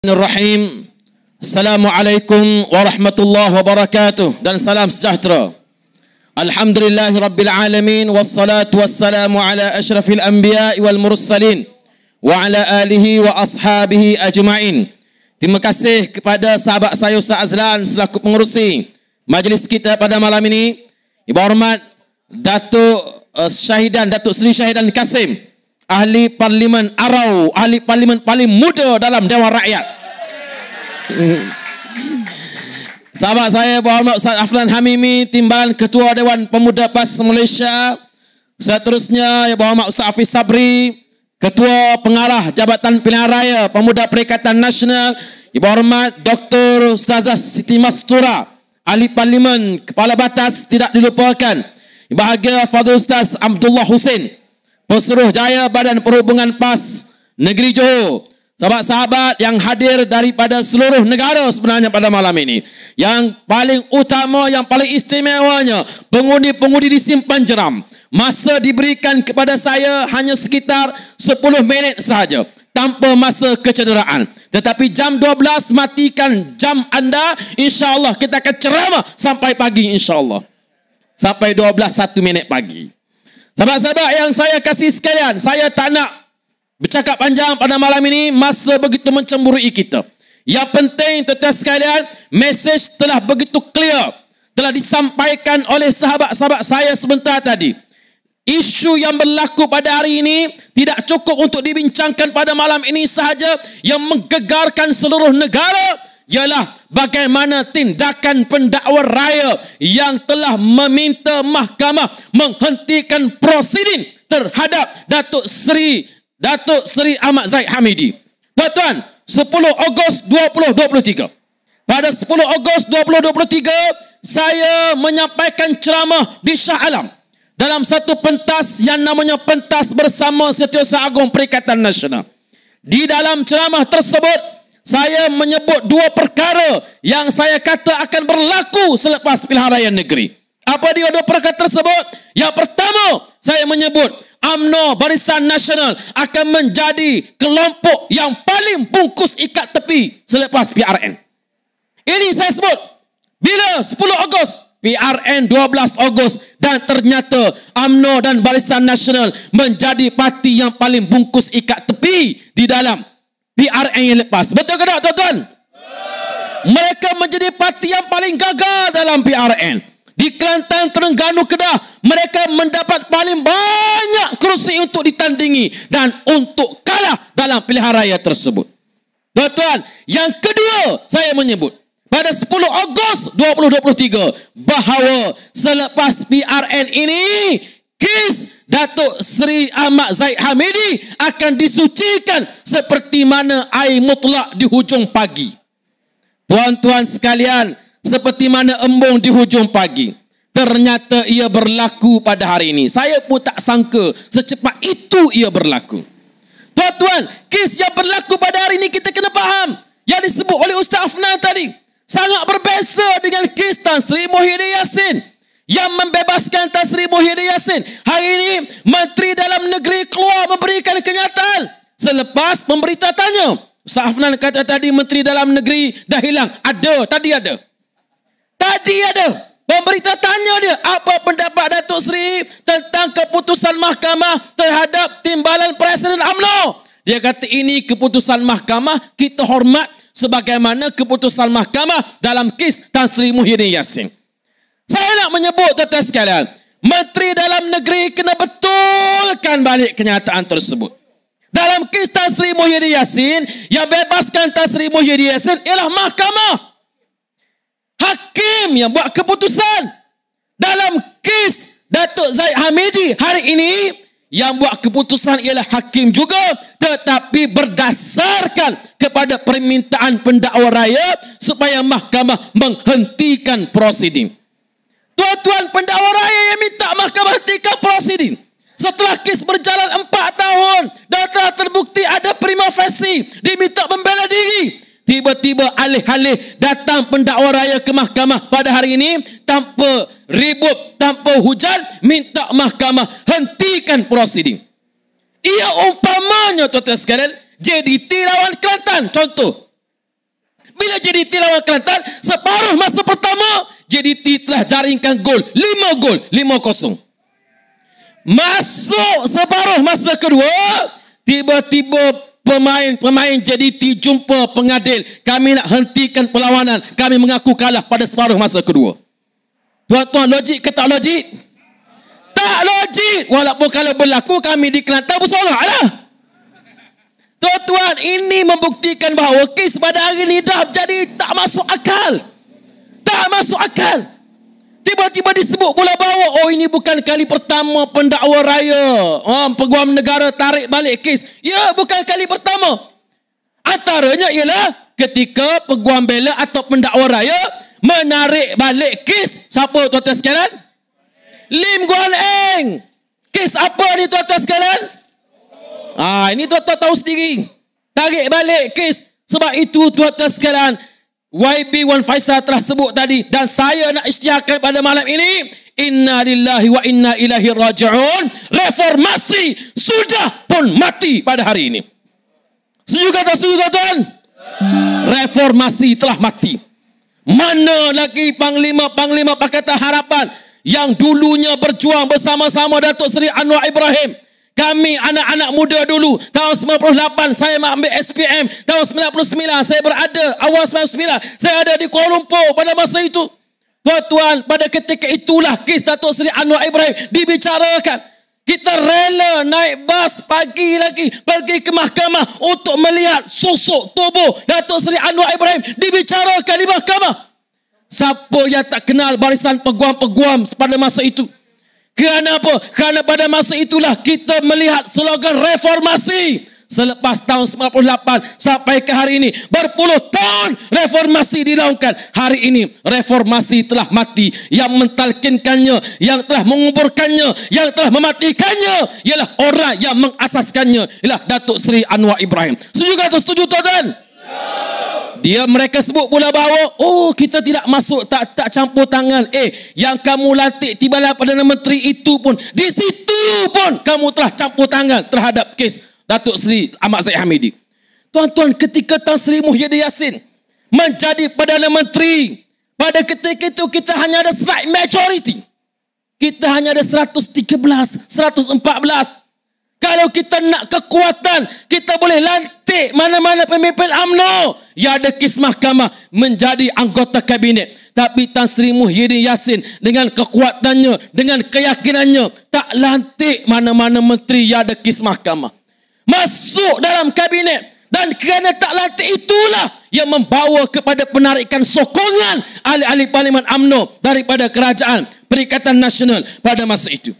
Bismillahirrahmanirrahim. Assalamualaikum warahmatullahi wabarakatuh. Dan salam sejahtera. Alhamdulillahi rabbil alamin. Wassalatu wassalamu ala ashrafil anbiya wal mursalin wa ala alihi wa ashabihi ajma'in. Terima kasih kepada sahabat saya Ustaz Azlan selaku pengerusi majlis kita pada malam ini. Ibu hormat Datuk Datuk Seri Syahidan Kasim, Ahli Parlimen Arau, Ahli Parlimen paling muda dalam Dewan Rakyat. Sahabat saya berhormat Ustaz Aflan Hamimi, Timbalan Ketua Dewan Pemuda PAS Malaysia. Seterusnya berhormat Ustaz Hafiz Sabri, Ketua Pengarah Jabatan Pilihan Raya Pemuda Perikatan Nasional. Ibu hormat Dr. Ustazah Siti Mastura, Ahli Parlimen Kepala Batas tidak dilupakan. Bahagia Fadil Ustaz Abdullah Hussein, Pesuruh Jaya Badan Perhubungan PAS Negeri Johor. Sahabat-sahabat yang hadir daripada seluruh negara sebenarnya pada malam ini. Yang paling utama, yang paling istimewanya, pengundi-pengundi di Simpan Jeram. Masa diberikan kepada saya hanya sekitar 10 minit sahaja, tanpa masa kecederaan. Tetapi jam 12 matikan jam anda, insya-Allah kita akan ceramah sampai pagi insya-Allah. Sampai 12:01 pagi. Sahabat-sahabat yang saya kasih sekalian, saya tak nak bercakap panjang pada malam ini, masa begitu mencemburui kita. Yang penting tuan-tuan sekalian, mesej telah begitu clear, telah disampaikan oleh sahabat-sahabat saya sebentar tadi. Isu yang berlaku pada hari ini tidak cukup untuk dibincangkan pada malam ini sahaja. Yang menggegarkan seluruh negara ialah bagaimana tindakan pendakwa raya yang telah meminta mahkamah menghentikan prosiding terhadap Datuk Seri Ahmad Zahid Hamidi. Tuan-tuan, 10 Ogos 2023. Pada 10 Ogos 2023, saya menyampaikan ceramah di Shah Alam dalam satu pentas yang namanya Pentas Bersama Setiausaha Agung Perikatan Nasional. Di dalam ceramah tersebut, saya menyebut dua perkara yang saya kata akan berlaku selepas pilihan raya negeri. Apa dia dua perkara tersebut? Yang pertama, saya menyebut UMNO Barisan Nasional akan menjadi kelompok yang paling bungkus ikat tepi selepas PRN. Ini saya sebut bila 10 Ogos, PRN 12 Ogos, dan ternyata UMNO dan Barisan Nasional menjadi parti yang paling bungkus ikat tepi di dalam PRN yang lepas. Betul ke tak tuan-tuan? Mereka menjadi parti yang paling gagal dalam PRN. Di Kelantan, Terengganu, Kedah, mereka mendapat paling banyak kerusi untuk ditandingi dan untuk kalah dalam pilihan raya tersebut. Tuan-tuan, yang kedua saya menyebut pada 10 Ogos 2023 bahawa selepas PRN ini, kes Datuk Seri Ahmad Zahid Hamidi akan disucikan seperti mana air mutlak di hujung pagi. Tuan-tuan sekalian, seperti mana embung di hujung pagi. Ternyata ia berlaku pada hari ini. Saya pun tak sangka secepat itu ia berlaku. Tuan-tuan, kes yang berlaku pada hari ini kita kena faham. Yang disebut oleh Ustaz Afnan tadi sangat berbeza dengan kes Tan Sri Muhyiddin Yassin yang membebaskan Tan Sri Muhyiddin Yassin. Hari ini Menteri Dalam Negeri keluar memberikan kenyataan selepas pemberita tanya. Ustaz Afnan kata tadi Menteri Dalam Negeri dah hilang. Tadi ada. Pemberita tanya dia, apa pendapat Datuk Seri tentang keputusan mahkamah terhadap timbalan Presiden UMNO? Dia kata ini keputusan mahkamah, kita hormat sebagaimana keputusan mahkamah dalam kes Tan Sri Muhyiddin Yassin. Saya nak menyebut tuan-tuan sekalian, Menteri Dalam Negeri kena betulkan balik kenyataan tersebut. Dalam kes Tan Sri Muhyiddin Yassin, yang bebaskan Tan Sri Muhyiddin Yassin ialah mahkamah. Hakim yang buat keputusan. Dalam kes Datuk Zahid Hamidi hari ini, yang buat keputusan ialah hakim juga, tetapi berdasarkan kepada permintaan pendakwa raya supaya mahkamah menghentikan prosiding. Tuan-tuan, pendakwa raya yang minta mahkamah hentikan prosiding setelah kes berjalan 4 tahun dan telah terbukti ada prima facie, diminta membela diri. Tiba-tiba alih-alih datang pendakwa raya ke mahkamah pada hari ini, tanpa ribut, tanpa hujan, minta mahkamah hentikan prosiding. Ia umpamanya tuan-tuan sekalian, JDT lawan Kelantan, contoh. Bila JDT lawan Kelantan, separuh masa pertama, JDT telah jaringkan gol. 5 gol, 5-0. Masuk separuh masa kedua, tiba-tiba pemain JDT jumpa pengadil. Kami nak hentikan perlawanan. Kami mengaku kalah pada separuh masa kedua. Tuan-tuan, logik ke tak logik? Tak logik. Walaupun kalau berlaku, kami di Kelantan bersorak lah. Tuan-tuan, ini membuktikan bahawa kes pada hari ini dah jadi tak masuk akal. Tak masuk akal. Tiba-tiba disebut pula bahawa, oh ini bukan kali pertama pendakwa raya, peguam negara tarik balik kes. Ya, bukan kali pertama. Antaranya ialah ketika peguam bela atau pendakwa raya menarik balik kes. Siapa tuan-tuan sekalian? Lim Guan Eng. Kes apa ni tuan-tuan sekalian? Ini tuan-tuan tahu sendiri. Tarik balik kes. Sebab itu tuan-tuan sekalian, YB Wan Faisal telah sebut tadi, dan saya nak isytiharkan pada malam ini, inna lillahi wa inna ilaihi raji'un. Reformasi sudah pun mati pada hari ini. Setuju kata setuju tuan-tuan? Reformasi telah mati. Mana lagi panglima-panglima Pakatan Harapan yang dulunya berjuang bersama-sama Datuk Seri Anwar Ibrahim. Kami anak-anak muda dulu, tahun 98 saya ambil SPM, tahun 99 saya berada, awal 99 saya ada di Kuala Lumpur pada masa itu. Tuan-tuan, pada ketika itulah kes Datuk Seri Anwar Ibrahim dibicarakan. Kita rela naik bas pagi lagi pergi ke mahkamah untuk melihat sosok tubuh Datuk Seri Anwar Ibrahim dibicarakan di mahkamah. Siapa yang tak kenal barisan peguam-peguam pada masa itu? Kerana apa? Kerana pada masa itulah kita melihat slogan reformasi. Selepas tahun 98 sampai ke hari ini, berpuluh tahun reformasi dilakukan. Hari ini reformasi telah mati. Yang mentalkinkannya, yang telah menguburkannya, yang telah mematikannya ialah orang yang mengasaskannya, ialah Datuk Seri Anwar Ibrahim. Setuju atau setuju tuan-tuan? Mereka sebut pula bahawa, oh kita tidak masuk, tak campur tangan. Yang kamu lantik Timbalan Perdana Menteri itu pun, di situ pun kamu telah campur tangan terhadap kes Datuk Seri Ahmad Zahid Hamidi. Tuan-tuan, ketika Tan Sri Muhyiddin Yassin menjadi Perdana Menteri, pada ketika itu kita hanya ada slight majority. Kita hanya ada 113, 114. Kalau kita nak kekuatan, kita boleh lantik mana-mana pemimpin UMNO yang ada kes mahkamah menjadi anggota kabinet. Tapi Tan Sri Muhyiddin Yassin dengan kekuatannya, dengan keyakinannya, tak lantik mana-mana menteri yang ada kes mahkamah masuk dalam kabinet. Dan kerana tak lantik itulah yang membawa kepada penarikan sokongan ahli-ahli Parlimen UMNO daripada Kerajaan Perikatan Nasional pada masa itu.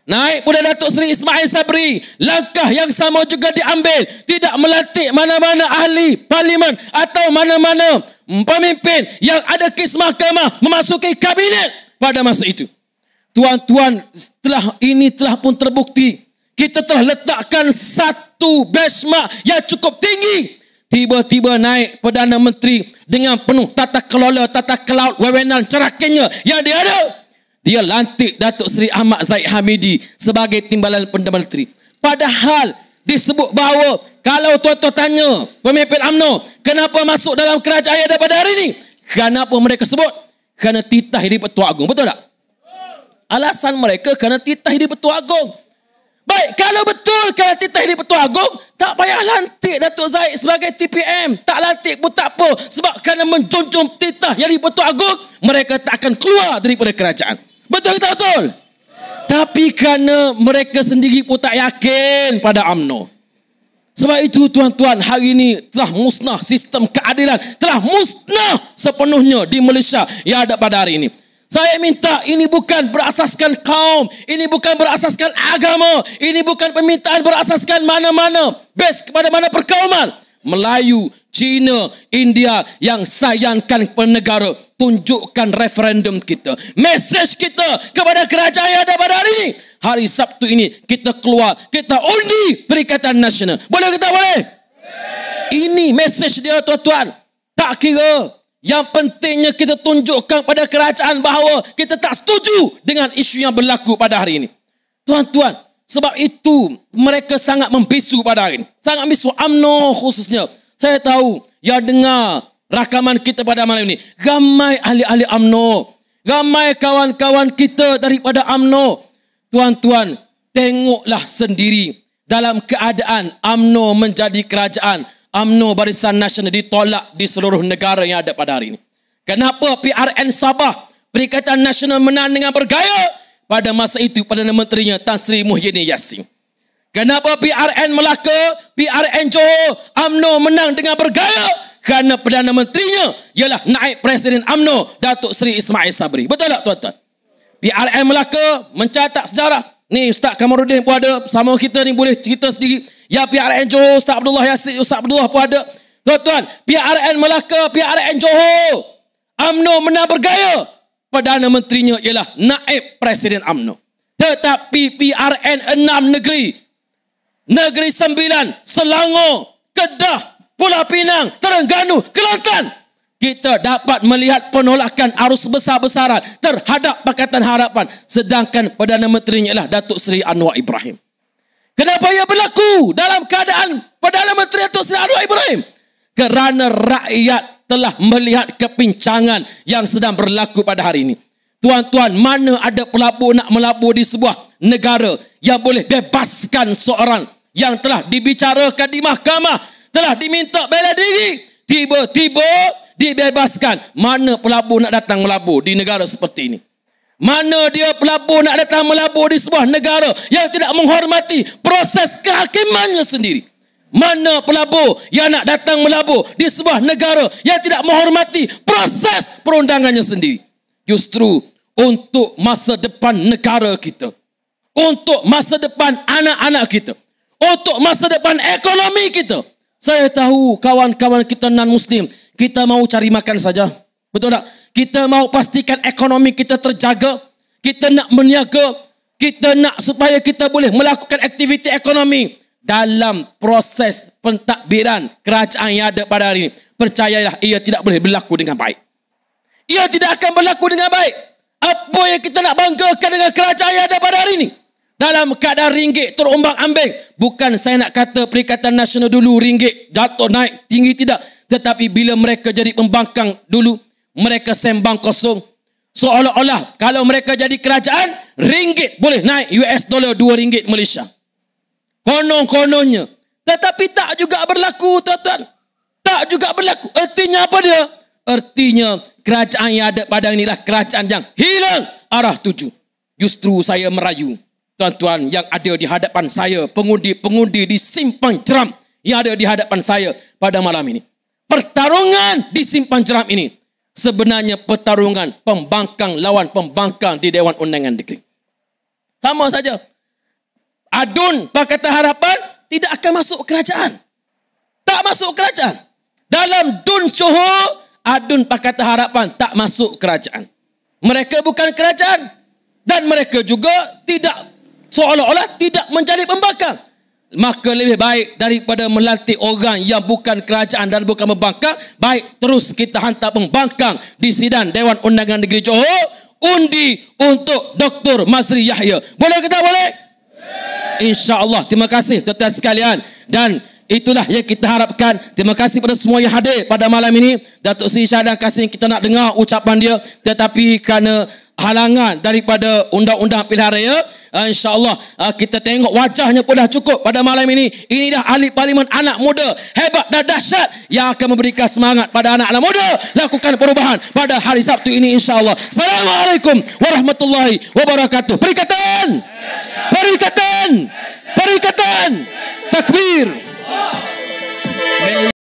Naik pula Datuk Seri Ismail Sabri. Langkah yang sama juga diambil. Tidak melantik mana-mana ahli parlimen atau mana-mana pemimpin yang ada kes mahkamah memasuki kabinet pada masa itu. Tuan-tuan, ini telah pun terbukti. Kita telah letakkan satu benchmark yang cukup tinggi. Tiba-tiba naik Perdana Menteri dengan penuh tata kelola, tata kelaut, wewenang cerakannya yang dia ada. Dia lantik Datuk Seri Ahmad Zahid Hamidi sebagai Timbalan Perdana Menteri. Padahal disebut bahawa kalau tuan-tuan tanya pemimpin UMNO, kenapa masuk dalam kerajaan yang ada pada hari ini? Kenapa mereka sebut? Kerana titah di Pertua Agong. Betul tak? Alasan mereka kerana titah di Pertua Agong. Baik, kalau betul kerana titah di Pertua Agong, tak payah lantik Datuk Zahid sebagai TPM. Tak lantik pun tak apa. Sebab kerana menjunjung titah yang di Pertua Agong, mereka tak akan keluar daripada kerajaan. Betul ke tak betul? Tapi kerana mereka sendiri pun tak yakin pada UMNO. Sebab itu tuan-tuan, hari ini telah musnah sistem keadilan. Telah musnah sepenuhnya di Malaysia yang ada pada hari ini. Saya minta, ini bukan berasaskan kaum. Ini bukan berasaskan agama. Ini bukan permintaan berasaskan mana-mana. Base kepada mana perkauman. Melayu, Cina, India yang sayangkan kepada negara. Tunjukkan referendum kita. Mesej kita kepada kerajaan yang ada pada hari ini. Hari Sabtu ini kita keluar. Kita undi Perikatan Nasional. Boleh kita boleh? Ini mesej dia tuan-tuan. Tak kira. Yang pentingnya kita tunjukkan pada kerajaan bahawa kita tak setuju dengan isu yang berlaku pada hari ini. Tuan-tuan, sebab itu mereka sangat membisu pada hari ini. Sangat membisu UMNO khususnya. Saya tahu yang dengar rakaman kita pada malam ini. Ramai ahli-ahli UMNO. Ramai kawan-kawan kita daripada UMNO. Tuan-tuan, tengoklah sendiri. Dalam keadaan UMNO menjadi kerajaan, UMNO Barisan Nasional ditolak di seluruh negara yang ada pada hari ini. Kenapa PRN Sabah, Perikatan Nasional menang dengan bergaya? Pada masa itu, Perdana Menterinya Tan Sri Muhyiddin Yassin. Kenapa PRN Melaka, PRN Johor, UMNO menang dengan bergaya? Kerana Perdana Menterinya ialah naib Presiden UMNO, Datuk Seri Ismail Sabri. Betul tak tuan-tuan? PRN Melaka mencatat sejarah. Ni Ustaz Kamarudin pun ada, sama kita ni boleh cerita sendiri. Ya PRN Johor, Ustaz Abdullah Yassin, Ustaz Abdullah pun ada. Tuan-tuan, PRN Melaka, PRN Johor, UMNO menang bergaya. Perdana Menterinya ialah naib Presiden UMNO. Tetapi PRN 6 negeri, Negeri Sembilan, Selangor, Kedah, Pulau Pinang, Terengganu, Kelantan, kita dapat melihat penolakan arus besar-besaran terhadap Pakatan Harapan. Sedangkan Perdana Menterinya ialah Datuk Seri Anwar Ibrahim. Kenapa ia berlaku dalam keadaan Perdana Menteri Datuk Seri Anwar Ibrahim? Kerana rakyat telah melihat kepincangan yang sedang berlaku pada hari ini. Tuan-tuan, mana ada pelabur nak melabur di sebuah negara yang boleh bebaskan seorang yang telah dibicarakan di mahkamah, telah diminta bela diri, tiba-tiba dibebaskan. Mana pelabur nak datang melabur di negara seperti ini? Mana dia pelabur nak datang melabur di sebuah negara yang tidak menghormati proses kehakimannya sendiri? Mana pelabur yang nak datang melabur di sebuah negara yang tidak menghormati proses perundangannya sendiri? Justru untuk masa depan negara kita, untuk masa depan anak-anak kita, untuk masa depan ekonomi kita. Saya tahu kawan-kawan kita non-Muslim, kita mau cari makan saja. Betul tak? Kita mau pastikan ekonomi kita terjaga. Kita nak berniaga. Kita nak supaya kita boleh melakukan aktiviti ekonomi. Dalam proses pentadbiran kerajaan yang ada pada hari ini, percayalah, ia tidak boleh berlaku dengan baik. Ia tidak akan berlaku dengan baik. Apa yang kita nak banggakan dengan kerajaan yang ada pada hari ini? Dalam keadaan ringgit terombang-ambing. Bukan saya nak kata Perikatan Nasional dulu ringgit jatuh naik tinggi, tidak. Tetapi bila mereka jadi pembangkang dulu, mereka sembang kosong. Seolah-olah kalau mereka jadi kerajaan, ringgit boleh naik US dollar 2 ringgit Malaysia. Konon-kononnya. Tetapi tak juga berlaku, tuan-tuan. Tak juga berlaku. Artinya apa dia? Artinya kerajaan yang ada pada inilah kerajaan yang hilang arah tuju. Justru saya merayu, tuan-tuan yang ada di hadapan saya, pengundi-pengundi di Simpang Jeram yang ada di hadapan saya pada malam ini. Pertarungan di Simpang Jeram ini sebenarnya pertarungan pembangkang lawan pembangkang di Dewan Undangan Negeri. Sama saja. Adun Pakatan Harapan tidak akan masuk kerajaan. Tak masuk kerajaan. Dalam DUN Johor, Adun Pakatan Harapan tak masuk kerajaan. Mereka bukan kerajaan. Dan mereka juga tidak, seolah-olah tidak menjadi pembangkang. Maka lebih baik daripada melantik orang yang bukan kerajaan dan bukan pembangkang, baik terus kita hantar pembangkang di sidang Dewan Undangan Negeri Johor, undi untuk Dr. Mazri Yahya. Boleh kita boleh? InsyaAllah. Terima kasih tuan-tuan sekalian. Dan itulah yang kita harapkan. Terima kasih pada semua yang hadir pada malam ini. Datuk Seri Syahdan Kasim, kita nak dengar ucapan dia. Tetapi kerana halangan daripada undang-undang pilihan raya, InsyaAllah kita tengok wajahnya pun dah cukup pada malam ini. Ini dah ahli parlimen anak muda hebat dan dahsyat yang akan memberikan semangat pada anak-anak muda lakukan perubahan pada hari Sabtu ini, insyaAllah. Assalamualaikum warahmatullahi wabarakatuh. Perikatan! Perikatan! Perikatan! Takbir!